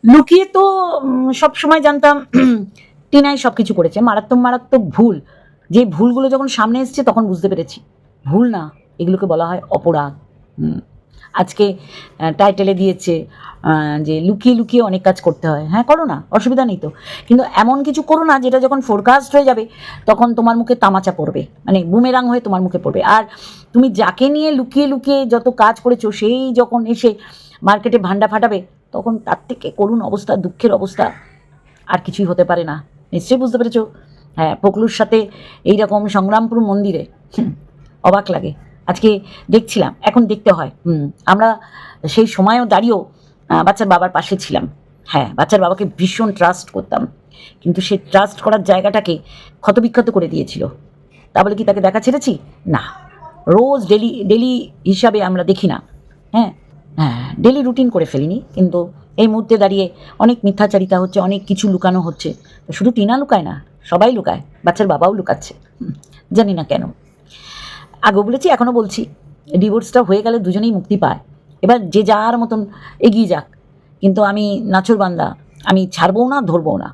লুকিয়ে তো সব সময় জানতাম টিনাই সব কিছু করেছে, মারাত্মক মারাত্মক ভুল। যে ভুলগুলো যখন সামনে এসছে তখন বুঝতে পেরেছি ভুল না, এগুলোকে বলা হয় অপরাধ। আজকে টাইটেলে দিয়েছে যে লুকিয়ে লুকিয়ে অনেক কাজ করতে হয়। হ্যাঁ, করো না, অসুবিধা নেই তো, কিন্তু এমন কিছু করো না যেটা যখন ফোরকাস্ট হয়ে যাবে তখন তোমার মুখে তামাচা পড়বে, মানে বুমেরাং হয়ে তোমার মুখে পড়বে। আর তুমি যাকে নিয়ে লুকিয়ে লুকিয়ে যত কাজ করেছো সেই যখন এসে মার্কেটে ভান্ডা ফাটাবে তখন তার থেকে করুণ অবস্থা, দুঃখের অবস্থা আর কিছুই হতে পারে না। নিশ্চয়ই বুঝতে পেরেছো? হ্যাঁ, পকলুর সাথে এইরকম সংগ্রামপুর মন্দিরে অবাক লাগে। আজকে দেখছিলাম, এখন দেখতে হয়। আমরা সেই সময়ও দাঁড়িয়েও বাচ্চার বাবার পাশে ছিলাম। হ্যাঁ, বাচ্চার বাবাকে ভীষণ ট্রাস্ট করতাম, কিন্তু সে ট্রাস্ট করার জায়গাটাকে ক্ষতবিক্ষত করে দিয়েছিল। তা বলে কি তাকে দেখা ছেড়েছি? না, রোজ ডেলি ডেলি হিসাবে আমরা দেখি না। হ্যাঁ হ্যাঁ, ডেলি রুটিন করে ফেলিনি, কিন্তু এই মুহূর্তে দাঁড়িয়ে অনেক মিথ্যাচারিতা হচ্ছে, অনেক কিছু লুকানো হচ্ছে। শুধু টিনা লুকায় না, সবাই লুকায়, বাচ্চার বাবাও লুকাচ্ছে। জানি না কেন। আগেও বলেছি, এখনও বলছি, ডিভোর্সটা হয়ে গেলে দুজনেই মুক্তি পায়, এবার যে যার মতন এগিয়ে যাক। কিন্তু আমি নাছোড়বান্দা, আমি ছাড়বও না, ধরবও না।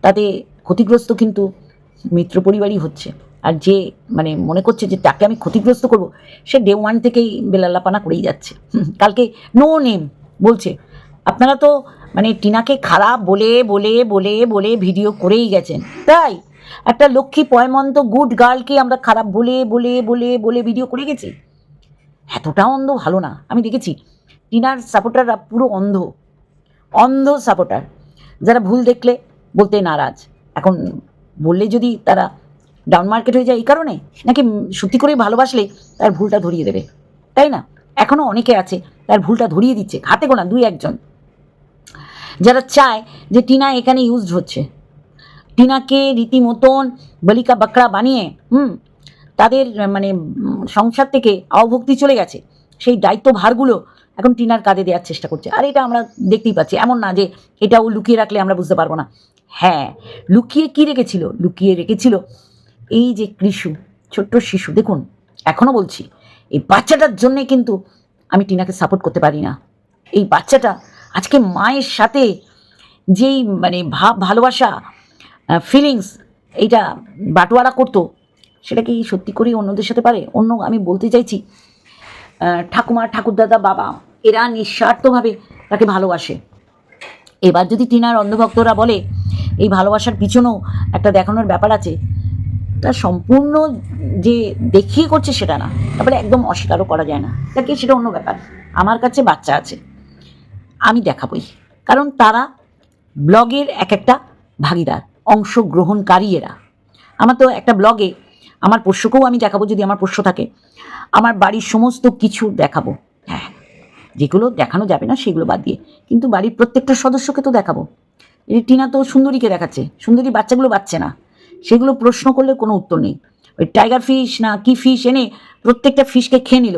তাতে ক্ষতিগ্রস্ত কিন্তু মিত্র পরিবারই হচ্ছে। আর যে মানে মনে করছে যে তাকে আমি ক্ষতিগ্রস্ত করব, সে ডে ওয়ান থেকেই বেলাল্লাপানা করেই যাচ্ছে। কালকে নো নেম বলছে, আপনারা তো মানে টিনাকে খারাপ বলে বলে বলে বলে ভিডিও করেই গেছেন, তাই একটা লক্ষ্মী পয়মন্ত গুড গার্লকে আমরা খারাপ বলে বলে বলে বলে ভিডিও করে গেছি। এতটাও অন্ধ ভালো না। আমি দেখেছি টিনার সাপোর্টাররা পুরো অন্ধ, অন্ধ সাপোর্টার, যারা ভুল দেখলে বলতে নারাজ। এখন বললে যদি তারা ডাউন মার্কেট হয়ে যায় এই কারণে, নাকি সত্যি করে ভালোবাসলে তার ভুলটা ধরিয়ে দেবে, তাই না? এখনও অনেকে আছে তার ভুলটা ধরিয়ে দিচ্ছে, হাতে গোনা দুই একজন, যারা চায় যে টিনা এখানে ইউজড হচ্ছে, টিনাকে রীতিমতন বলিকা বাকড়া বানিয়ে তাদের মানে সংসার থেকে অভক্তি চলে গেছে, সেই দায়িত্বভারগুলো এখন টিনার কাঁধে দেওয়ার চেষ্টা করছে। আর এটা আমরা দেখতেই পাচ্ছি, এমন না যে এটা ও লুকিয়ে রাখলে আমরা বুঝতে পারবো না। হ্যাঁ, লুকিয়ে কি রেখেছিল? লুকিয়ে রেখেছিল এই যে কৃষু, ছোট্ট শিশু। দেখুন, এখনও বলছি, এই বাচ্চাটার জন্যে কিন্তু আমি টিনাকে সাপোর্ট করতে পারি না। এই বাচ্চাটা আজকে মায়ের সাথে যেই মানে ভালোবাসা, ফিলিংস এইটা বাটোয়ারা করতো, সেটা কি সত্যি করেই অন্যদের সাথে পারে? অন্য আমি বলতে চাইছি ঠাকুমা, ঠাকুরদাদা, বাবা, এরা নিঃস্বার্থভাবে তাকে ভালোবাসে। এবার যদি টিনার অন্ধভক্তরা বলে এই ভালোবাসার পিছনেও একটা দেখানোর ব্যাপার আছে, তা সম্পূর্ণ যে দেখিয়ে করছে সেটা না, তারপরে একদম অস্বীকারও করা যায় না, তাকে সেটা অন্য ব্যাপার। আমার কাছে বাচ্চা আছে, আমি দেখাবই, কারণ তারা ব্লগের এক একটা ভাগিদার, অংশগ্রহণকারী এরা। আমার তো একটা ব্লগে আমার পোষ্যকেও আমি দেখাবো, যদি আমার পোষ্য থাকে, আমার বাড়ির সমস্ত কিছু দেখাবো। হ্যাঁ, যেগুলো দেখানো যাবে না সেগুলো বাদ দিয়ে, কিন্তু বাড়ির প্রত্যেকটা সদস্যকে তো দেখাবো। এই টিনা তো সুন্দরীকে দেখাচ্ছে, সুন্দরী বাচ্চাগুলো বাচ্চে না, সেগুলো প্রশ্ন করলে কোনো উত্তর নেই। ওই টাইগার ফিশ না কি ফিশ এনে প্রত্যেকটা ফিশকে খেয়ে নিল।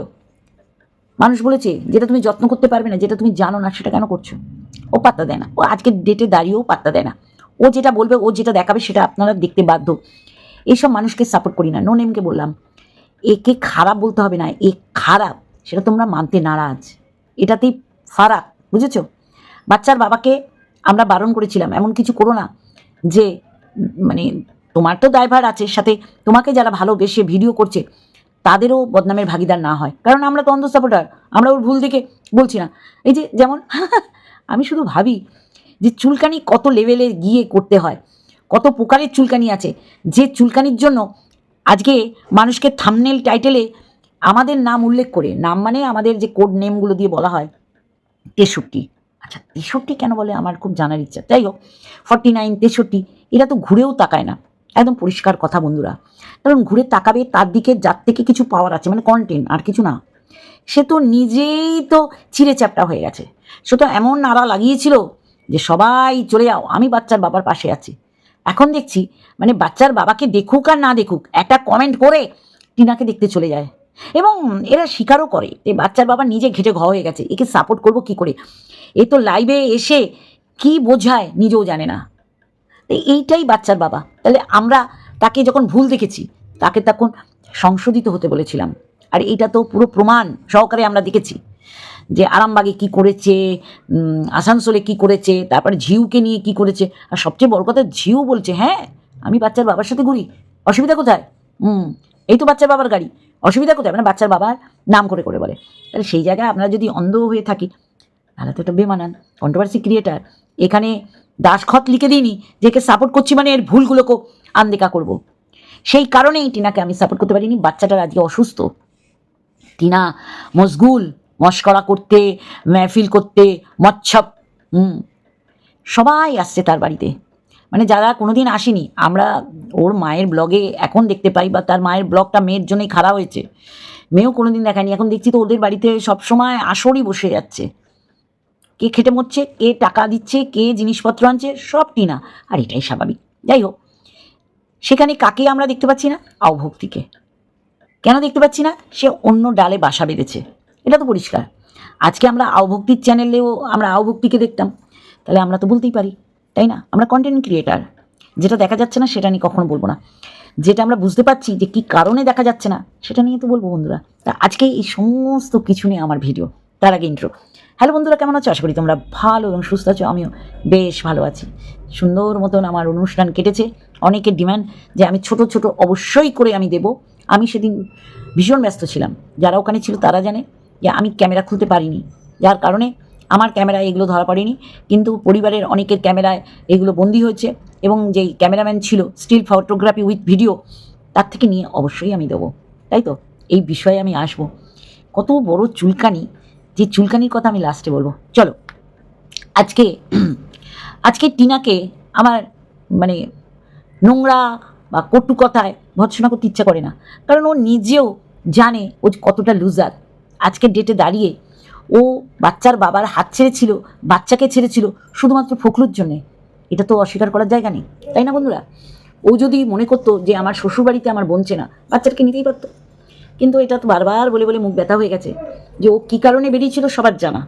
মানুষ বলেছে যেটা তুমি যত্ন করতে পারবে না, যেটা তুমি জানো না, সেটা কেন করছো? ও পাত্তা দেয় না, ও আজকের ডেটে দাঁড়িয়েও পাত্তা দেয় না। ও যেটা বলবে, ও যেটা দেখাবে সেটা আপনারা দেখতে বাধ্য। এইসব মানুষকে সাপোর্ট করি না। নো নেমকে বললাম, একে খারাপ বলতে হবে না, এ খারাপ সেটা তোমরা মানতে নারাজ, এটাতেই ফারাক, বুঝেছো? বাচ্চার বাবাকে আমরা বারণ করেছিলাম এমন কিছু করো না, যে মানে তোমার তো দায়ভার আছে, সাথে তোমাকে যারা ভালোবেসে ভিডিও করছে তাদেরও বদনামের ভাগিদার না হয়, কারণ আমরা তো অন্ধ সাপোর্টার, আমরা ওর ভুল দেখে বলছি না। এই যে যেমন আমি শুধু ভাবি যে চুলকানি কত লেভেলে গিয়ে করতে হয়, কত প্রকারের চুলকানি আছে, যে চুলকানির জন্য আজকে মানুষকে থাম্বনেল টাইটেলে আমাদের নাম উল্লেখ করে, নাম মানে আমাদের যে কোড নেমগুলো দিয়ে বলা হয় 63। আচ্ছা, 63 কেন বলে আমার খুব জানার ইচ্ছা। যাই হোক, 49, 63, এরা তো ঘুরেও তাকায় না। একদম পরিষ্কার কথা বন্ধুরা, কারণ ঘুরে তাকাবে তার দিকে যার থেকে কিছু পাওয়ার আছে, মানে কন্টেন্ট, আর কিছু না। সে তো নিজেই তো চিড়ে চ্যাপটা হয়ে গেছে। সে তো এমন নাড়া লাগিয়েছিল যে সবাই চলে যাও, আমি বাচ্চার বাবার পাশে আছি। এখন দেখছি মানে বাচ্চার বাবাকে দেখুক আর না দেখুক, একটা কমেন্ট করে টিনাকে দেখতে চলে যায়। এবং এরা স্বীকারও করে যে বাচ্চার বাবা নিজে ঘেটে ঘ হয়ে গেছে, একে সাপোর্ট করব কি করে? এ তো লাইভে এসে কি বোঝায় নিজেও জানে না। এইটাই বাচ্চার বাবা। তাহলে আমরা তাকে যখন ভুল দেখেছি, তাকে তখন সংশোধিত হতে বলেছিলাম, আর এইটা তো পুরো প্রমাণ সহকারে আমরা দেখেছি যে আরামবাগে কি করেছে, আসানসোলে কি করেছে, তারপরে ঝিউকে নিয়ে কি করেছে। আর সবচেয়ে বড় কথা, ঝিউ বলছে হ্যাঁ আমি বাচ্চার বাবার সাথে ঘুরি, অসুবিধা কোথায়? এই তো বাচ্চার বাবার গাড়ি, অসুবিধা কোথায়? মানে বাচ্চার বাবার নাম করে করে বলে। তাহলে সেই জায়গায় আমরা যদি অন্ধ হয়ে থাকি তাহলে তো এটা বেমানান। কন্ট্রোভার্সি ক্রিয়েটার, এখানে দাসখত লিখে দিইনি যে একে সাপোর্ট করছি মানে এর ভুলগুলোকে আনদেখা করব। সেই কারণেই টিনাকে আমি সাপোর্ট করতে পারিনি। বাচ্চাটার আজকে অসুস্থ, টিনা মশগুল মস্করা করতে, মেহফিল করতে, মচ্ছপ। সবাই আসছে তার বাড়িতে, মানে যারা কোনোদিন আসেনি। আমরা ওর মায়ের ব্লগে এখন দেখতে পাই, বা তার মায়ের ব্লগটা মেয়ের জন্যই খারাপ হয়েছে, মেয়েও কোনোদিন দেখায়নি। এখন দেখছি তো ওদের বাড়িতে সবসময় আসরই বসে যাচ্ছে। কে খেটে মরছে, কে টাকা দিচ্ছে, কে জিনিসপত্র আনছে, সব টিনা। আর এটাই স্বাভাবিক। যাই হোক, সেখানে কাকে আমরা দেখতে পাচ্ছি না? আওভক্তিকে। কেন দেখতে পাচ্ছি না? সে অন্য ডালে বাসা বেঁধেছে, এটা তো পরিষ্কার। আজকে আমরা আওভক্তির চ্যানেলেও আমরা আওভক্তিকে দেখতাম, তাহলে আমরা তো বলতেই পারি, তাই না? আমরা কন্টেন্ট ক্রিয়েটার, যেটা দেখা যাচ্ছে না সেটা নিয়ে কখনো বলবো না, যেটা আমরা বুঝতে পারছি যে কী কারণে দেখা যাচ্ছে না সেটা নিয়ে তো বলবো বন্ধুরা। তা আজকে এই সমস্ত কিছু নিয়ে আমার ভিডিও। তার আগে ইন্ট্রো। হ্যালো বন্ধুরা, কেমন আছো? আশা করি তোমরা ভালো এবং সুস্থ আছো। আমিও বেশ ভালো আছি। সুন্দর মতন আমার অনুষ্ঠান কেটেছে। অনেকের ডিমান্ড যে আমি ছোট ছোট অবশ্যই করে আমি দেব। আমি সেদিন ভীষণ ব্যস্ত ছিলাম, যারা ওখানে ছিল তারা জানে যে আমি ক্যামেরা খুলতে পারিনি, যার কারণে আমার ক্যামেরায় এগুলো ধরা পড়েনি, কিন্তু পরিবারের অনেকের ক্যামেরায় এগুলো বন্দী হয়েছে। এবং যেই ক্যামেরাম্যান ছিল স্টিল ফটোগ্রাফি উইথ ভিডিও, তার থেকে নিয়ে অবশ্যই আমি দেবো, তাই তো? এই বিষয়ে আমি আসবো। কত বড় চুলকানি, যে চুলকানির কথা আমি লাস্টে বলবো। চলো, আজকে আজকে টিনাকে আমার মানে নোংরা বা কটু কথায় ভৎসনা করতে ইচ্ছা করে না, কারণ ও নিজেও জানে ও কতটা লুজার। আজকের ডেটে দাঁড়িয়ে ও বাচ্চার বাবার হাত ছেড়েছিল, বাচ্চাকে ছেড়েছিল শুধুমাত্র ফখরুর জন্যে। এটা তো অস্বীকার করার জায়গা নেই, তাই না বন্ধুরা? ও যদি মনে করতো যে আমার শ্বশুরবাড়িতে আমার বোনছে না, বাচ্চাটাকে নিতেই পারতো। কিন্তু এটা তো বারবার বলে বলে মুখ ব্যথা হয়ে গেছে যে ও কী কারণে বেরিয়েছিল সবার জানা।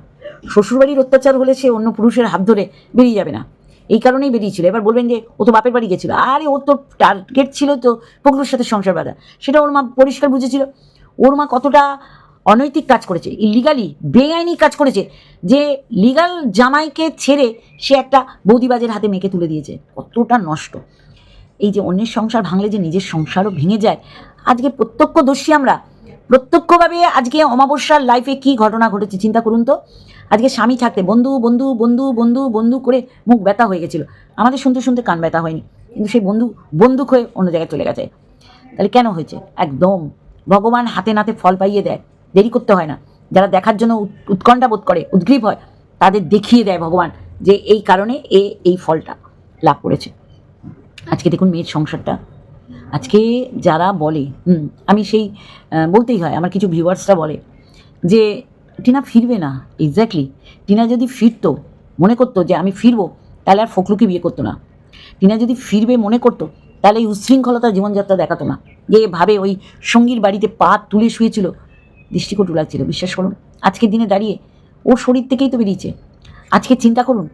শ্বশুরবাড়ির অত্যাচার হলে সে অন্য পুরুষের হাত ধরে বেরিয়ে যাবে না, এই কারণেই বেরিয়েছিল। এবার বলবেন যে ও তো বাপের বাড়ি গেছিলো, আরে ওর তো টার্গেট ছিল তো ফখরুর সাথে সংসার বাঁধা, সেটা ওর মা পরিষ্কার বুঝেছিল। ওর মা কতটা অনৈতিক কাজ করেছে, ইলিগালি বেআইনি কাজ করেছে, যে লিগাল জামাইকে ছেড়ে সে একটা বৌদিবাজের হাতে মেয়েকে তুলে দিয়েছে। কতটা নষ্ট! এই যে অন্যের সংসার ভাঙলে যে নিজের সংসারও ভেঙে যায়, আজকে প্রত্যক্ষদর্শী আমরা। প্রত্যক্ষভাবে আজকে অমাবস্যার লাইফে কি ঘটনা ঘটেছে চিন্তা করুন তো। আজকে স্বামী থাকতে বন্ধু বন্ধু বন্ধু বন্ধু বন্ধু করে মুখ ব্যথা হয়ে গেছিলো, আমাদের শুনতে শুনতে কান ব্যথা হয়নি, কিন্তু সেই বন্ধু বন্দুক হয়ে অন্য জায়গায় চলে গেছে। তাহলে কেন হয়েছে? একদম ভগবান হাতে নাতে ফল পাইয়ে দেয়, দেরি করতে হয় না। যারা দেখার জন্য উৎকণ্ঠা বোধ করে, উদ্গ্রীব হয়, তাদের দেখিয়ে দেয় ভগবান যে এই কারণে এই ফলটা লাভ করেছে। আজকে দেখুন মেয়ের সংসারটা। আজকে যারা বলে, আমি সেই বলতেই হয়, আমার কিছু ভিউয়ার্সরা বলে যে টিনা ফিরবে না। এক্স্যাক্টলি, টিনা যদি ফিরতো, মনে করতো যে আমি ফিরবো, তাহলে আর ফখরুকে বিয়ে করতো না। টিনা যদি ফিরবে মনে করতো, তাহলে এই উচ্ছৃঙ্খলতার জীবনযাত্রা দেখাতো না, যে ভাবে ওই সঙ্গীর বাড়িতে পা তুলে শুয়েছিল, দৃষ্টিকটু লাগছিল। বিশ্বাস করুন, আজকের দিনে দাঁড়িয়ে ওর শরীর থেকেই তো বেরিয়েছে। আজকে চিন্তা করুন,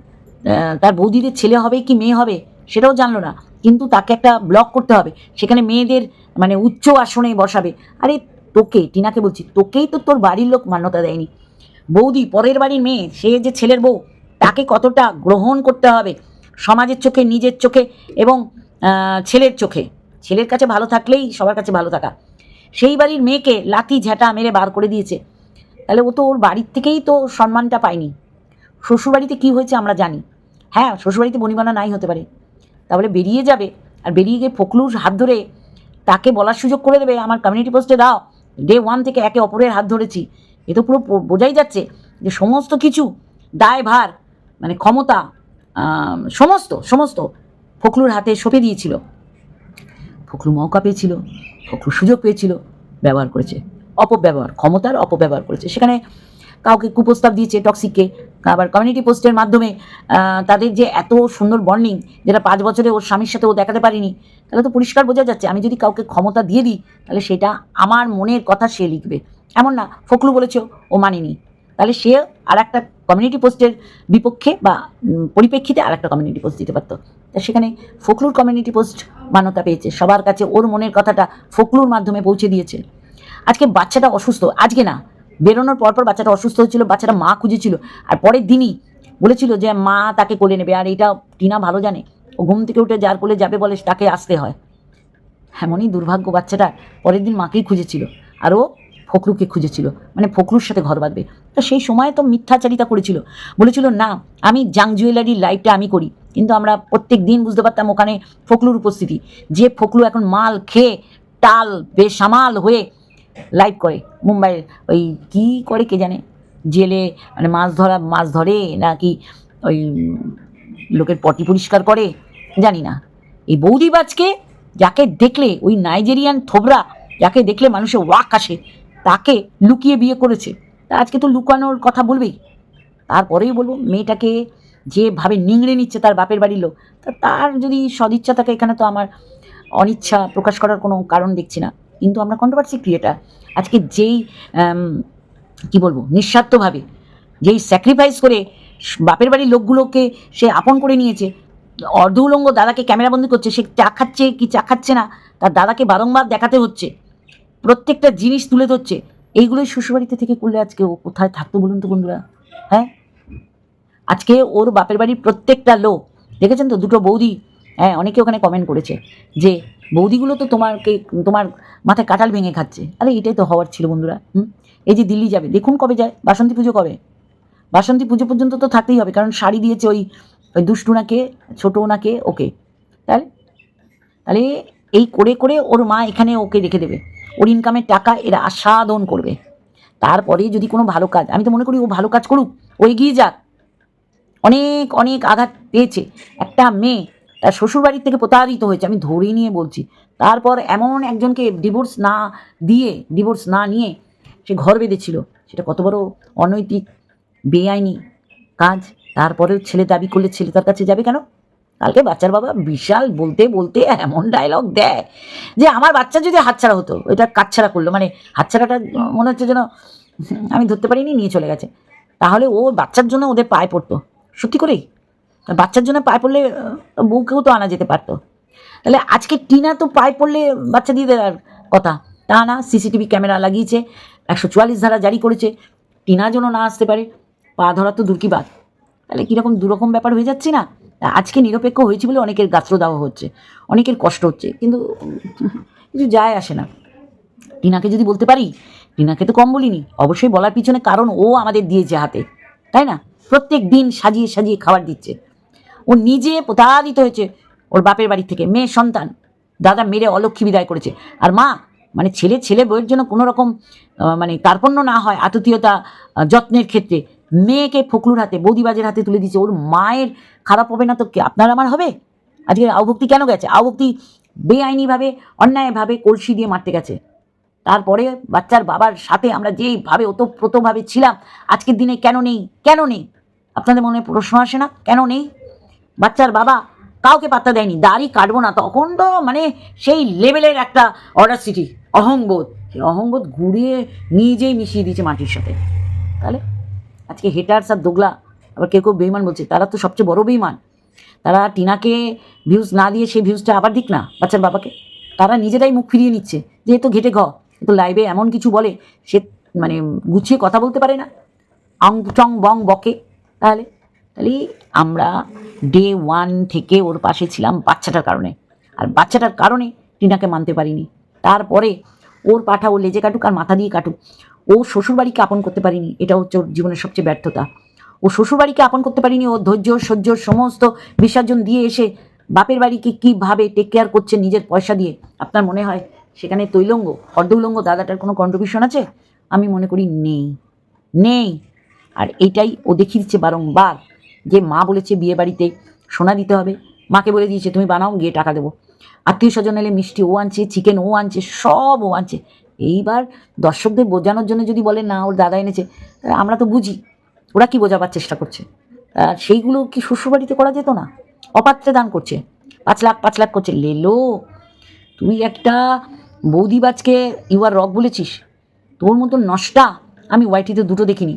তার বৌদিদের ছেলে হবে কি মেয়ে হবে সেটাও জানলো না, কিন্তু তাকে একটা ব্লক করতে হবে, সেখানে মেয়েদের মানে উচ্চ আসনে বসাবে। আরে তোকে, টিনাকে বলছি, তোকেই তো তোর বাড়ির লোক মান্যতা দেয়নি। বৌদি পরের বাড়ির মেয়ে, সে যে ছেলের বউ, তাকে কতটা গ্রহণ করতে হবে সমাজের চোখে, নিজের চোখে এবং ছেলের চোখে। ছেলের কাছে ভালো থাকলেই সবার কাছে ভালো থাকা। সেই বাড়ির মেয়েকে লাথি ঝাঁটা মেরে বার করে দিয়েছে, তাহলে ও তো ওর বাড়ির থেকেই তো সম্মানটা পায়নি। শ্বশুরবাড়িতে কী হয়েছে আমরা জানি। হ্যাঁ, শ্বশুরবাড়িতে বনিবানা নাই হতে পারে, তাহলে বেরিয়ে যাবে, আর বেরিয়ে গিয়ে ফখরুর হাত ধরে তাকে বলার সুযোগ করে দেবে আমার কমিউনিটি পোস্টে দাও, ডে 1 থেকে একে অপরের হাত ধরেছি। এ তো পুরো বোঝাই যাচ্ছে যে সমস্ত কিছু দায়ভার মানে ক্ষমতা সমস্ত সমস্ত ফখরুর হাতে সঁপে দিয়েছিল। ফখরু মৌকা পেয়েছিল, ফখরু সুযোগ পেয়েছিল, ব্যবহার করেছে, অপব্যবহার, ক্ষমতার অপব্যবহার করেছে। সেখানে কাউকে কুপ্রস্তাব দিয়েছে, টক্সিককে। আবার কমিউনিটি পোস্টের মাধ্যমে তাদের যে এত সুন্দর বন্ডিং, যেটা 5 বছরে ওর স্বামীর সাথে ও দেখাতে পারিনি, তাহলে তো পরিষ্কার বোঝা যাচ্ছে আমি যদি কাউকে ক্ষমতা দিয়ে দিই, তাহলে সেটা আমার মনের কথা সে লিখবে। এমন না ফখরু বলেছে ও মানেনি, তাহলে সে আর একটা কমিউনিটি পোস্টের বিপক্ষে বা পরিপ্রেক্ষিতে আর একটা কমিউনিটি পোস্ট দিতে পারতো। তা সেখানে ফখরুর কমিউনিটি পোস্ট মান্যতা পেয়েছে, সবার কাছে ওর মনের কথাটা ফখরুর মাধ্যমে পৌঁছে দিয়েছে। আজকে বাচ্চাটা অসুস্থ, আজকে না বেরোনোর পরপর বাচ্চাটা অসুস্থ হয়েছিল, বাচ্চাটা মা খুঁজেছিল, আর পরের দিনই বলেছিল যে মা তাকে কোলে নেবে। আর এটা টিনা ভালো জানে, ও ঘুম থেকে উঠে যার কোলে যাবে বলে তাকে আসতে হয়। এমনই দুর্ভাগ্য বাচ্চাটা পরের দিন মাকেই খুঁজেছিল, আর ও ফখরুকে খুঁজেছিল, মানে ফখরুর সাথে ঘর বাঁধবে। তো সেই সময় তো মিথ্যাচারিতা করেছিল, বলেছিল না আমি জাং জুয়েলারির লাইভটা আমি করি, কিন্তু আমরা প্রত্যেক দিন বুঝতে পারতাম ওখানে ফখরুর উপস্থিতি। যে ফখরু এখন মাল খেয়ে টাল বেসামাল হয়ে লাইভ করে মুম্বাইয়ের ওই কি করে কে জানে, জেলে মানে মাছ ধরে নাকি ওই লোকের পটি পরিষ্কার করে জানি না। এই বৌদিবাজকে যাকে দেখলে ওই নাইজেরিয়ান থোবরা, যাকে দেখলে মানুষের ওয়াক আসে, তাকে লুকিয়ে বিয়ে করেছে। তা আজকে তো লুকানোর কথা বলবেই, তারপরেই বলবো মেয়েটাকে যেভাবে নিংড়ে নিচ্ছে তার বাপের বাড়ির লোক, তা তার যদি সদিচ্ছা থাকে, এখানে তো আমার অনিচ্ছা প্রকাশ করার কোনো কারণ দেখছি না। কিন্তু আমরা কন্ট্রোভার্সি ক্রিয়েটার, আজকে যেই কি বলবো নিঃস্বার্থভাবে যেই স্যাক্রিফাইস করে বাপের বাড়ির লোকগুলোকে সে আপন করে নিয়েছে, অর্ধ উলঙ্গ দাদাকে ক্যামেরাবন্দি করছে, সে চা খাচ্ছে কি চা খাচ্ছে না তার দাদাকে বারংবার দেখাতে হচ্ছে, প্রত্যেকটা জিনিস তুলে ধরছে, এইগুলোই শ্বশুরবাড়িতে থেকে করলে আজকে ও কোথায় থাকতো বলুন তো বন্ধুরা? হ্যাঁ, আজকে ওর বাপের বাড়ির প্রত্যেকটা লোক দেখেছেন তো, দুটো বৌদি, হ্যাঁ অনেকে ওখানে কমেন্ট করেছে যে বৌদিগুলো তো তোমার মাথায় কাঁঠাল ভেঙে খাচ্ছে। আরে এটাই তো হওয়ার ছিল বন্ধুরা। এই যে দিল্লি যাবে, দেখুন কবে যায়, বাসন্তী পুজো কবে, বাসন্তী পুজো পর্যন্ত তো থাকতেই হবে, কারণ শাড়ি দিয়েছে ওই ওই দুষ্টু নাকে, ছোটো নাকে ওকে। তাহলে তাহলে এই করে করে ওর মা এখানে ওকে রেখে দেবে, ওর ইনকামের টাকা এরা আস্বাদন করবে। তারপরে যদি কোনো ভালো কাজ, আমি তো মনে করি ও ভালো কাজ করুক, ও এগিয়ে যাক। অনেক অনেক আঘাত পেয়েছে একটা মেয়ে, তার শ্বশুরবাড়ির থেকে প্রতারিত হয়েছে, আমি ধরে নিয়ে বলছি। তারপর এমন একজনকে ডিভোর্স না নিয়ে সে ঘর বেঁধেছিল, সেটা কত বড় অনৈতিক বেআইনি কাজ। তারপরেও ছেলে দাবি করলে ছেলে তার কাছে যাবে কেন? কালকে বাচ্চার বাবা বিশাল বলতে বলতে এমন ডায়লগ দেয় যে আমার বাচ্চা যদি হাতছাড়া হতো, এটা কাটছাড়া করলো, মানে হাতছাড়াটা মনে হচ্ছে যেন আমি ধরতে পারিনি, নিয়ে চলে গেছে, তাহলে ও বাচ্চার জন্য ওদের পায়ে পড়তো। সত্যি করেই বাচ্চার জন্য পায়ে পড়লে বউকেও তো আনা যেতে পারতো। তাহলে আজকে টিনা তো পায়ে পড়লে বাচ্চা দিয়ে দেওয়ার কথা, তা না, সিসিটিভি ক্যামেরা লাগিয়েছে, 144 ধারা জারি করেছে, টিনা যেন না আসতে পারে, পা ধরা তো দূর কি বাদ। তাহলে কীরকম দুরকম ব্যাপার হয়ে যাচ্ছে না? আজকে নিরপেক্ষ হয়েছে বলে অনেকের গাত্র দেওয়া হচ্ছে, অনেকের কষ্ট হচ্ছে, কিন্তু কিছু যায় আসে না। টিনাকে যদি বলতে পারি, টিনাকে তো কম বলিনি, অবশ্যই বলার পিছনে কারণ ও আমাদের দিয়েছে হাতে, তাই না? প্রত্যেক দিন সাজিয়ে সাজিয়ে খাবার দিচ্ছে, ও নিজে প্রতারিত হয়েছে ওর বাপের বাড়ি থেকে, মেয়ে সন্তান দাদা মেরে অলক্ষী বিদায় করেছে, আর মা মানে ছেলে বউয়ের জন্য কোনো রকম মানে কার্পণ্য না হয় আতিথেয়তা যত্নের ক্ষেত্রে, মেয়েকে ফখরুর হাতে বৌদিবাজের হাতে তুলে দিচ্ছে। ওর মায়ের খারাপ হবে না তো কি আপনার আমার হবে? আজকে আউভক্তি কেন গেছে? আউভক্তি বেআইনিভাবে অন্যায়ভাবে কলসি দিয়ে মারতে গেছে। তারপরে বাচ্চার বাবার সাথে আমরা যেইভাবে ওতপ্রোতভাবে ছিলাম, আজকের দিনে কেন নেই আপনাদের মনে প্রশ্ন আসে না? কেন নেই? বাচ্চার বাবা কাউকে পাত্তা দেয়নি, দাড়ি কাটবো না, তখন তো মানে সেই লেভেলের একটা অডাসিটি, অহংবোধ, সেই অহংবোধ ঘুরিয়ে নিজেই মিশিয়ে দিয়েছে মাটির সাথে। তাহলে আজকে হেটার্স আর দোগলা, আবার কেউ বেইমান বলছে, তারা তো সবচেয়ে বড় বেইমান। তারা টিনাকে ভিউজ না দিয়ে সেই ভিউজটা আবার দিক না বাচ্চার বাবাকে, তারা নিজেরাই মুখ ফিরিয়ে নিচ্ছে, যেহেতু ঘেটে তো লাইভে এমন কিছু বলে, সে মানে গুছিয়ে কথা বলতে পারে না, আং চং বং বকে। তাহলে আমরা ডে 1 থেকে ওর পাশে ছিলাম বাচ্চাটার কারণে, আর বাচ্চাটার কারণে টিনাকে মানতে পারিনি। তারপরে ওর পাঠা ও লেজে কাটুক আর মাথা দিয়ে কাটুক, ও শ্বশুরবাড়িকে আপন করতে পারিনি, এটা হচ্ছে ওর জীবনের সবচেয়ে ব্যর্থতা। ও শ্বশুরবাড়িকে আপন করতে পারিনি, ও ধৈর্য সহ্য সমস্ত বিসর্জন দিয়ে এসে বাপের বাড়িকে কীভাবে টেক কেয়ার করছে নিজের পয়সা দিয়ে। আপনার মনে হয় সেখানে তৈলঙ্গ অর্ধ উলঙ্গ দাদাটার কোনো কন্ট্রিবিউশন আছে? আমি মনে করি নেই। আর এইটাই ও দেখিয়ে দিচ্ছে বারংবার, যে মা বলেছে বিয়ে বাড়িতে সোনা দিতে হবে, মাকে বলে দিয়েছে তুমি বানাও গিয়ে টাকা দেবো, আত্মীয় স্বজন এলে মিষ্টি ও আনছে, চিকেন ও আনছে, সব ও আনছে। এইবার দর্শকদের বোঝানোর জন্য যদি বলে না ওর দাদা এনেছে, আমরা তো বুঝি ওরা কি বোঝাবার চেষ্টা করছে। সেইগুলো কি শ্বশুরবাড়িতে করা যেত না? অপাত্রে দান করছে, 5 লাখ করছে, লেলো। তুই একটা বৌদিবাজকে ইউ আর রক বলেছিস, তোর মতন নষ্টা আমি ওয়াইটিতে দুটো দেখিনি।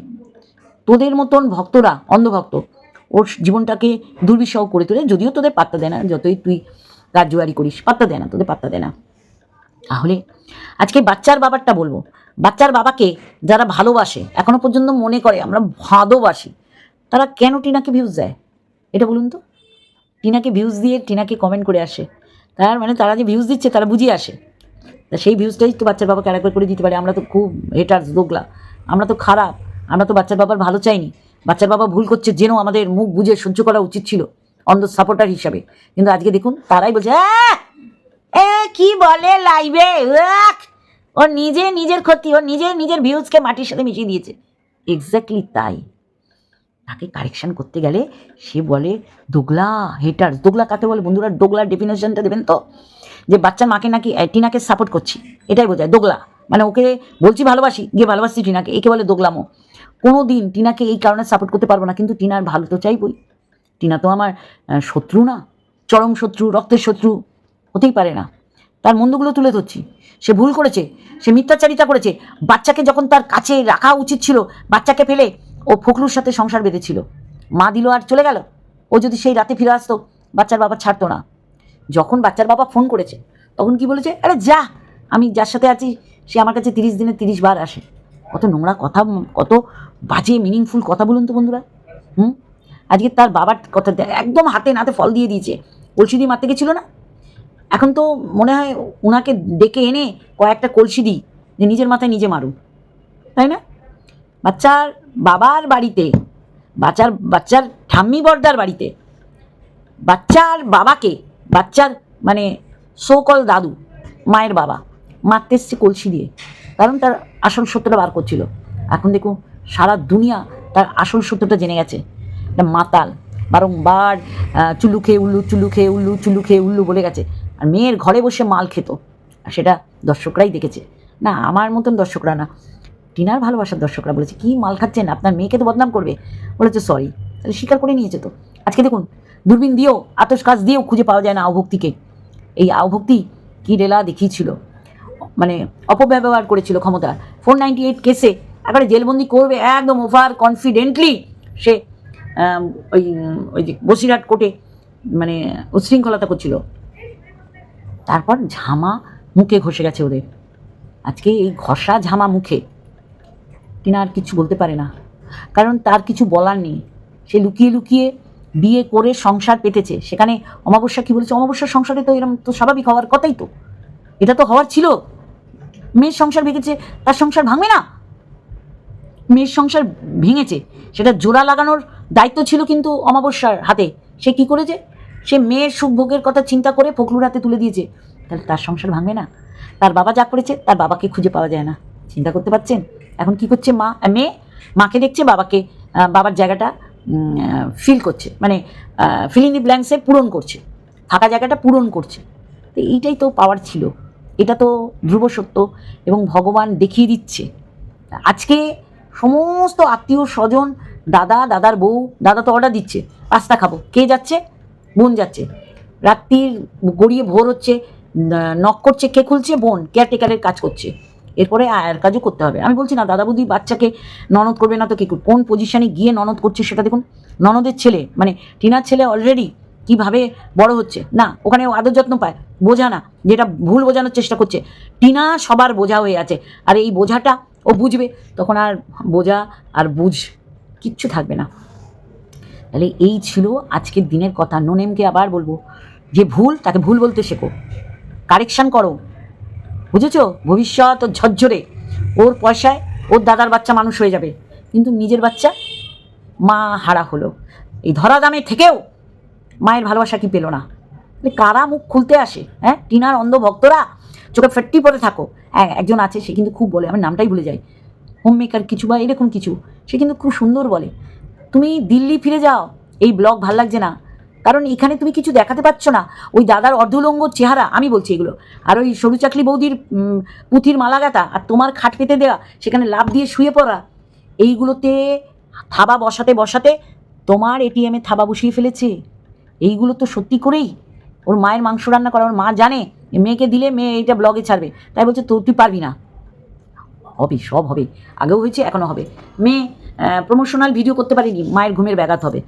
তোদের মতন ভক্তরা, অন্ধভক্ত, ওর জীবনটাকে দুর্বিষহ করে তোলে, যদিও তোদের পাত্তা দেয় না, যতই তুই রাজজুয়ারি করিস পাত্তা দেয় না, তোদের পাত্তা দেয় না। তাহলে আজকে বাচ্চার বাবারটা বলবো, বাচ্চার বাবাকে যারা ভালোবাসে, এখনো পর্যন্ত মনে করে আমরা ভালোবাসি, তারা কেন টিনাকে ভিউজ দেয় এটা বলুন তো? টিনাকে ভিউজ দিয়ে টিনাকে কমেন্ট করে আসে, তার মানে তারা যে ভিউজ দিচ্ছে তারা বুঝিয়ে আসে। তা সেই ভিউজটাই তো বাচ্চার বাবাকে আরেকবার করে দিতে পারে, আমরা তো খুব হেটার্স দোগলা, আমরা তো খারাপ, আমরা তো বাচ্চার বাবার ভালো চাইনি, বাচ্চার বাবা ভুল করছে যেন আমাদের মুখ বুঝে সহ্য করা উচিত ছিল অন্ধ সাপোর্টার হিসাবে। কিন্তু আজকে দেখুন তারাই বলছে কি বলে লাইভে, ও নিজে নিজের ক্ষতি, ও নিজে নিজের ভিউজকে মাটির সাথে মিশিয়ে দিয়েছে। এক্স্যাক্টলি তাই। তাকে কারেকশন করতে গেলে সে বলে দোগলা, হেটার্স। দোগলা কাকে বলে বন্ধুরা? দোগলার ডেফিনেশনটা দেবেন তো? যে বাচ্চার মাকে নাকি টিনাকে সাপোর্ট করছি, এটাই বোঝায় দোগলা। মানে ওকে বলছি ভালোবাসি, গিয়ে ভালোবাসছি টিনাকে, একে বলে দোগলামো। কোনো দিন টিনাকে এই কারণে সাপোর্ট করতে পারবো না, কিন্তু টিনার ভালো তো চাইবই। টিনা তো আমার শত্রু না, চরম শত্রু, রক্তের শত্রু হতেই পারে না। তার মন্দগুলো তুলে ধরছি। সে ভুল করেছে, সে মিথ্যাচারিতা করেছে। বাচ্চাকে যখন তার কাছে রাখা উচিত ছিল, বাচ্চাকে ফেলে ও ফখরুর সাথে সংসার বেঁধেছিল, মা দিল আর চলে গেল। ও যদি সেই রাতে ফিরে আসতো, বাচ্চার বাবা ছাড়তো না। যখন বাচ্চার বাবা ফোন করেছে তখন কি বলেছে? আরে যা, আমি যার সাথে আছি সে আমার কাছে 30 দিনে 30 বার আসে। কত নোংরা কথা, কত বাজে মিনিংফুল কথা বলুন তো বন্ধুরা। আজকে তার বাবার কথা একদম হাতে নাতে ফল দিয়ে দিয়েছে। কলসি দিয়ে মারতে গেছিল না, এখন তো মনে হয় ওনাকে ডেকে এনে কয়েকটা কলসি দিই যে নিজের মাথায় নিজে মারুন, তাই না? বাচ্চার বাবার বাড়িতে, বাচ্চার ঠাম্মি বর্দার বাড়িতে বাচ্চার বাবাকে, বাচ্চার মানে সোকল দাদু, মায়ের বাবা মারতে এসছে কলসি দিয়ে, কারণ তার আসল সত্যটা বার করছিল। এখন দেখুন সারা দুনিয়া তার আসল সত্যটা জেনে গেছে। একটা মাতাল বারংবার চুল্লু খেয়ে উল্লু, চুল্লু খেয়ে উল্লু, চুল্লু খেয়ে উল্লু বলে গেছে। আর মেয়ের ঘরে বসে মাল খেত, আর সেটা দর্শকরাই দেখেছে। না আমার মতন দর্শকরা না, টিনার ভালোবাসার দর্শকরা বলেছে কি মাল খাচ্ছেন, আপনার মেয়েকে তো বদনাম করবে। বলেছে সরি, তাহলে স্বীকার করে নিয়েছে তো। আজকে দেখুন দূরবীন দিয়েও, আতস কাজ দিয়েও খুঁজে পাওয়া যায় না আওভক্তিকে। এই আওভক্তি কী রেলা দেখিয়েছিল, মানে অপব্যবহার করেছিল ক্ষমতা। 498 কেসে একবারে জেলবন্দি করবে একদম ওভার কনফিডেন্টলি সে ওই ওই যে বসিরহাট কোর্টে মানে উচ্ছৃঙ্খলতা করছিল। তারপর ঝামা মুখে ঘষে গেছে ওদের। আজকে এই ঘষা ঝামা মুখে টিনা আর কিছু বলতে পারে না, কারণ তার কিছু বলার নেই। সে লুকিয়ে লুকিয়ে বিয়ে করে সংসার পেতেছে। সেখানে অমাবস্যা কি বলেছে? অমাবস্যার সংসারে তো এরকম তো স্বাভাবিক হওয়ার কথাই, তো এটা তো হওয়ার ছিল। মেয়ের সংসার ভেঙেছে, তার সংসার ভাঙবে না? মেয়ের সংসার ভেঙেছে, সেটা জোড়া লাগানোর দায়িত্ব ছিল কিন্তু অমাবস্যার হাতে। সে কি করেছে? সে মেয়ের সুখভোগের কথা চিন্তা করে ফখরুর হাতে তুলে দিয়েছে। তাহলে তার সংসার ভাঙবে না? তার বাবা যা করেছে, তার বাবাকে খুঁজে পাওয়া যায় না। চিন্তা করতে পারছেন? এখন কি করছে মেয়ে? মাকে দেখছে, বাবাকে, বাবার জায়গাটা ফিল করছে, মানে ফিল ইন দি ব্ল্যাঙ্কসে পূরণ করছে, ফাঁকা জায়গাটা পূরণ করছে। তো এইটাই তো পাওয়ার ছিল, এটা তো ধ্রুব সত্য এবং ভগবান দেখিয়ে দিচ্ছে। আজকে সমস্ত আত্মীয় স্বজন, দাদার বউ, দাদা তো অর্ডার দিচ্ছে পাস্তা খাবো, কে যাচ্ছে? বোন যাচ্ছে। রাত্রির গড়িয়ে ভোর হচ্ছে, নক করছে, কে খুলছে? বোন কেয়ারটেকারের কাজ করছে। এরপরে আয়ের কাজও করতে হবে। আমি বলছি না দাদা বৌদি বাচ্চাকে ননদ করবে না তো কে, কোন পজিশনে গিয়ে ননদ করছে সেটা দেখুন। ননদের ছেলে মানে টিনার ছেলে অলরেডি কিভাবে বড় হচ্ছে, না ওখানে আদর যত্ন পায়, বোঝা না, যেটা ভুল বোঝানোর চেষ্টা করছে। টিনা সবার বোঝা হয়ে আছে, আর এই বোঝাটা ও বুঝবে, তখন আর বোঝা আর বুঝ কিচ্ছু থাকবে না। তাহলে এই ছিল আজকের দিনের কথা। নোনেমকে আবার বলবো, যে ভুল তাকে ভুল বলতে শেখো, কারেকশান করো, বুঝেছো? ভবিষ্যৎ ও ঝরঝরে, ওর পয়সায় ওর দাদার বাচ্চা মানুষ হয়ে যাবে, কিন্তু নিজের বাচ্চা মা হারা হলো। এই ধরা দামে থেকেও মায়ের ভালোবাসা কি পেল না? কারা মুখ খুলতে আসে? হ্যাঁ, টিনার অন্ধ ভক্তরা চোখে ফেট্টি পরে থাকো। হ্যাঁ, একজন আছে, সে কিন্তু খুব বলে, আমার নামটাই ভুলে যাই, হোম মেকার কিছু বা এরকম কিছু, সে কিন্তু খুব সুন্দর বলে, তুমি দিল্লি ফিরে যাও, এই ব্লগ ভাল লাগছে না, কারণ এখানে তুমি কিছু দেখাতে পারছো না। ওই দাদার অর্ধলঙ্গ চেহারা, আমি বলছি এগুলো, আর ওই সরু চাকলি বৌদির পুঁথির মালা গাঁথা, আর তোমার খাট পেতে দেওয়া, সেখানে লাভ দিয়ে শুয়ে পড়া, এইগুলোতে থাবা বসাতে বসাতে তোমার এটিএমে থাবা বসিয়ে ফেলেছে। এইগুলো তো সত্যি করেই ওর মায়ের মাংস রান্না করা, ওর মা জানে মেয়েকে দিলে মেয়ে এইটা ব্লগে ছাড়বে, তাই বলছে তো তুই পারবি না। হবে, সব হবে, আগেও হয়েছে, এখনও হবে। মেয়ে প্রমোশনাল ভিডিও করতে পারেনি, মায়ের ঘুমের ব্যাঘাত হবে।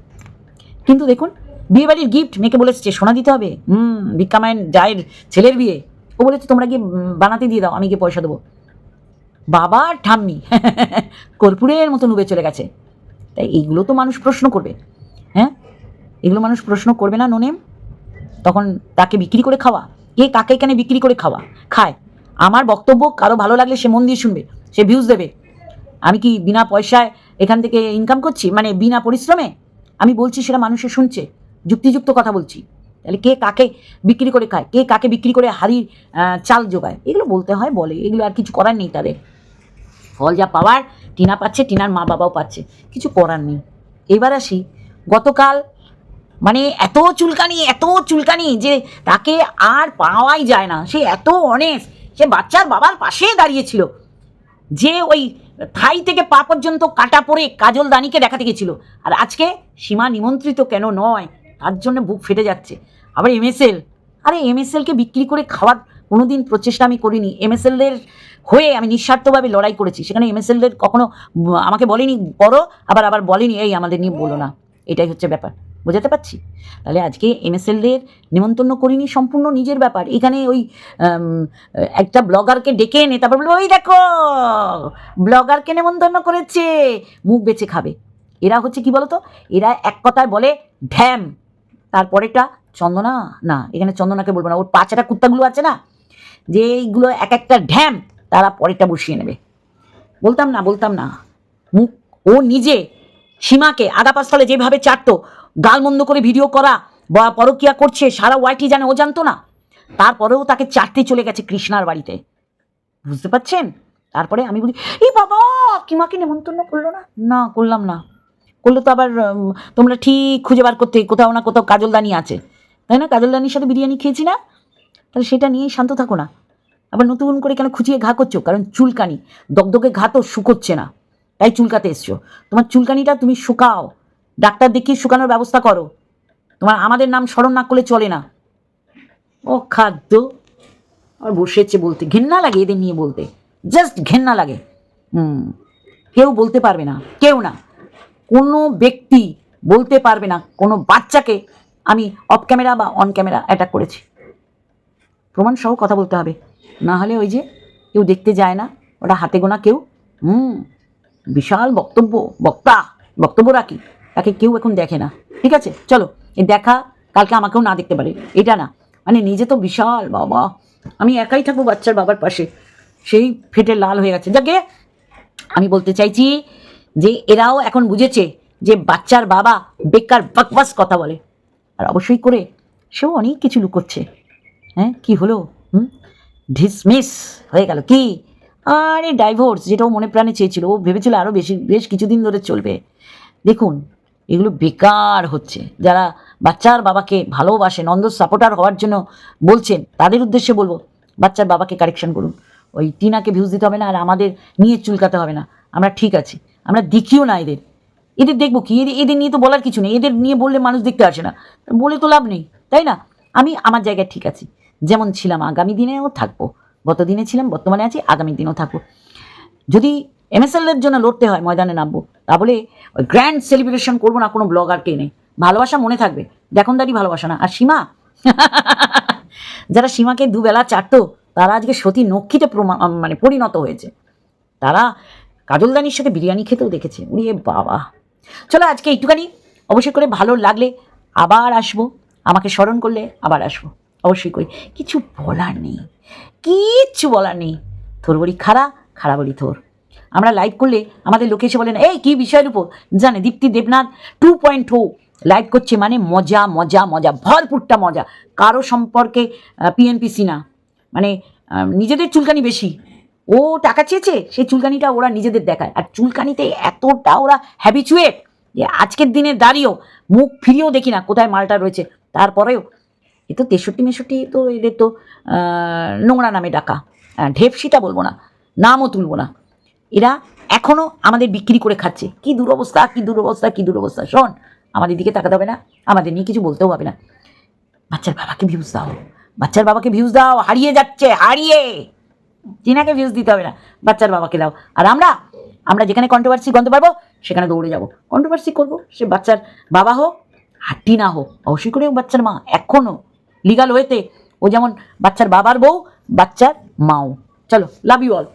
কিন্তু দেখুন বিয়েবাড়ির গিফট মেয়েকে বলেছে সোনা দিতে হবে, ভিক্ষা মায়ের জায়ের ছেলের বিয়ে, বলেছে তোমরা গিয়ে বানাতে দিয়ে দাও, আমি গিয়ে পয়সা দেবো। বাবা ঠাম্মি কর্পূরের মতো ডুবে চলে গেছে। তাই এইগুলো তো মানুষ প্রশ্ন করবে, হ্যাঁ, এগুলো মানুষ প্রশ্ন করবে না নোনেম? তখন তাকে বিক্রি করে খাওয়া, কে কাকে এখানে বিক্রি করে খায়? আমার বক্তব্য কারো ভালো লাগলে সে মন দিয়ে শুনবে, সে ভিউজ দেবে। আমি কি বিনা পয়সায় এখান থেকে ইনকাম করছি, মানে বিনা পরিশ্রমে? আমি বলছি সেটা মানুষে শুনছে, যুক্তিযুক্ত কথা বলছি। তাহলে কে কাকে বিক্রি করে খায়, কে কাকে বিক্রি করে হাড়ির চাল জোগায়, এগুলো বলতে হয়, বলে। এগুলো আর কিছু করার নেই তাদের। ফল যা পাওয়ার টিনা পাচ্ছে, টিনার মা বাবাও পাচ্ছে, কিছু করার নেই। এবার আসি, গতকাল মানে এত চুলকানি যে তাকে আর পাওয়াই যায় না। সে এত অনেস্ট, সে বাচ্চার বাবার পাশে দাঁড়িয়েছিল, যে ওই থাই থেকে পা পর্যন্ত কাটা পরে কাজল দানিকে দেখাতে গেছিল। আর আজকে সীমা নিমন্ত্রিত কেন নয়, তার জন্য বুক ফেটে যাচ্ছে। আবার এমএসএল, আরে এমএসএলকে বিক্রি করে খাওয়ার কোনোদিন প্রচেষ্টা আমি করিনি। এমএসএলদের হয়ে আমি নিঃস্বার্থভাবে লড়াই করেছি, সেখানে এমএসএলদের কখনো আমাকে বলেনি করো, আবার বলেনি এই আমাদের নিয়ে বলো না। এটাই হচ্ছে ব্যাপার, বোঝাতে পারছি? তাহলে আজকে এমএসএলদের নিমন্ত্রণ করিনি, সম্পূর্ণ নিজের ব্যাপার। এখানে ওই একটা ব্লগারকে ডেকে এনে তারপর বলবো ওই দেখো ব্লগারকে নিমন্ত্রণ করেছে, মুখ বেঁচে খাবে। এরা হচ্ছে কি বলতো, এরা এক কথায় বলে ঢ্যাম, তারপরেটা চন্দনা, না এখানে চন্দনাকে বলবো না, ওর পাঁচটা কুত্তাগুলো আছে না, যে এইগুলো এক একটা ঢ্যাম, তারা পরেরটা বসিয়ে নেবে। বলতাম না মুখ। ও নিজে সীমাকে আদাপাস্তলে যেভাবে চাটতো, গালমন্দ করে ভিডিও করা বা পরকিয়া করছে সারা ওয়াইটি জানে, ও জানতো না। তারপরেও তাকে চাটতে চলে গেছে কৃষ্ণার বাড়িতে, বুঝতে পারছেন? তারপরে আমি বলি এই বাবা কিমাকে নেমন্তন্ন করলো না, না করলাম না, করলে তো আবার তোমরা ঠিক খুঁজে বার করতে কোথাও না কোথাও কাজলদানি আছে, তাই না? কাজলদানির সাথে বিরিয়ানি খেয়েছি না, তাহলে সেটা নিয়েই শান্ত থাকো না। আবার নতুন করে কেন খুঁচিয়ে ঘা করছো? কারণ চুলকানি, দগদগে ঘা তো শুকোচ্ছে না, তাই চুলকাতে এসছো। তোমার চুলকানিটা তুমি শুকাও, ডাক্তার দেখিয়ে শুকানোর ব্যবস্থা করো। তোমার আমাদের নাম স্মরণ না করলে চলে না। ও খাদ্য আর বসেছে বলতে, ঘেন্না লাগে এদের নিয়ে বলতে, জাস্ট ঘেন্না লাগে। কেউ বলতে পারবে না, কেউ না, কোনো ব্যক্তি বলতে পারবে না কোনো বাচ্চাকে আমি অফ ক্যামেরা বা অন ক্যামেরা অ্যাটাক করেছি। প্রমাণ সহ কথা বলতে হবে, না হলে ওই যে কেউ দেখতে যায় না, ওটা হাতে গোনা কেউ। বিশাল বক্তব্য রাখি, তাকে কেউ এখন দেখে না। ঠিক আছে, চলো এই দেখা কালকে আমাকেও না দেখতে পারে, এটা না, মানে নিজে তো বিশাল বাবা, আমি একাই থাকবো বাচ্চার বাবার পাশে, সেই ফেটে লাল হয়ে গেছে। যাকে আমি বলতে চাইছি যে এরাও এখন বুঝেছে যে বাচ্চার বাবা বেকার বকবাস কথা বলে, আর অবশ্যই করে সেও অনেক কিছু লুকোচ্ছে। হ্যাঁ, কি হলো? ডিসমিস হয়ে গেল কি? আরে ডাইভোর্স, যেটা ও মনে প্রাণে চেয়েছিল, ও ভেবেছিল আরও বেশ কিছুদিন ধরে চলবে। দেখুন এগুলো বেকার হচ্ছে। যারা বাচ্চার বাবাকে ভালোবাসে, নন্দ সাপোর্টার হওয়ার জন্য বলছেন, তাদের উদ্দেশ্যে বলবো বাচ্চার বাবাকে কারেকশন করুন। ওই টিনাকে ভিউজ দিতে হবে না, আর আমাদের নিয়ে চুলকাতে হবে না। আমরা ঠিক আছি, আমরা দেখিও না এদের দেখবো কি? এদের নিয়ে তো বলার কিছু নেই, এদের নিয়ে বললে মানুষ দেখতে আসে না, বলে তো লাভ নেই, তাই না? আমি আমার জায়গায় ঠিক আছি, যেমন ছিলাম আগামী দিনেও থাকবো, গত দিনে ছিলাম, বর্তমানে আছি, আগামী দিনেও থাকবো। যদি এমএসএলের জন্য লড়তে হয় ময়দানে নামবো, তাহলে ওই গ্র্যান্ড সেলিব্রেশন করবো না কোনো ব্লগারকে এনে। ভালোবাসা মনে থাকবে, দেখনদারি ভালোবাসা না। আর সীমা যারা সীমাকে দুবেলা চাটতো, তারা আজকে সতী নক্ষীতে মানে পরিণত হয়েছে। তারা কাজলদানির সাথে বিরিয়ানি খেতেও দেখেছে। উড়িয়ে বাবা, চলো আজকে একটুখানি, অবশ্যই করে ভালো লাগলে আবার আসবো, আমাকে স্মরণ করলে আবার আসবো, অবশ্যই করে। কিছু বলার নেই, কিচ্ছু বলার নেই। থোর বলি খাড়া বলি থোর। আমরা লাইভ করলে আমাদের লোকে এসে বলে না এই কী বিষয়ের উপর, জানে দীপ্তি দেবনাথ 2.0 লাইভ করছে, মানে মজা মজা মজা, ভরপুরটা মজা। কারো সম্পর্কে পিএনপিসি না, মানে নিজেদের চুলকানি বেশি। ও টাকা চেয়েছে, সেই চুলকানিটা ওরা নিজেদের দেখায়, আর চুলকানিতে এতটা ওরা হ্যাবিচুয়েট যে আজকের দিনে দাঁড়িয়েও মুখ ফিরিয়েও দেখি না কোথায় মালটা রয়েছে। তারপরেও এ তো 63-64, তো এদের তো নোংরা নামে ডাকা, ঢেপসিটা বলবো না, নামও তুলবো না। এরা এখনও আমাদের বিক্রি করে খাচ্ছে। কি দুরবস্থা। শোন, আমাদের দিকে তাকাতে হবে না, আমাদের নিয়ে কিছু বলতেও হবে না। বাচ্চার বাবাকে ভিউজ দাও, হারিয়ে যাচ্ছে, টিনাকে ভিউজ দিতে হবে না, বাচ্চার বাবাকে দাও। আর আমরা যেখানে কন্ট্রোভার্সি গন্ধ পারবো সেখানে দৌড়ে যাব, কন্ট্রোভার্সি করবো। সে বাচ্চার বাবা হোক আর টিনা হোক, অবশ্যই করে বাচ্চার মা। এখনও লিগাল ওয়েতে ও যেমন বাচ্চার বাবার বউ, বাচ্চার মাও। চলো, লাভ ইউ অল।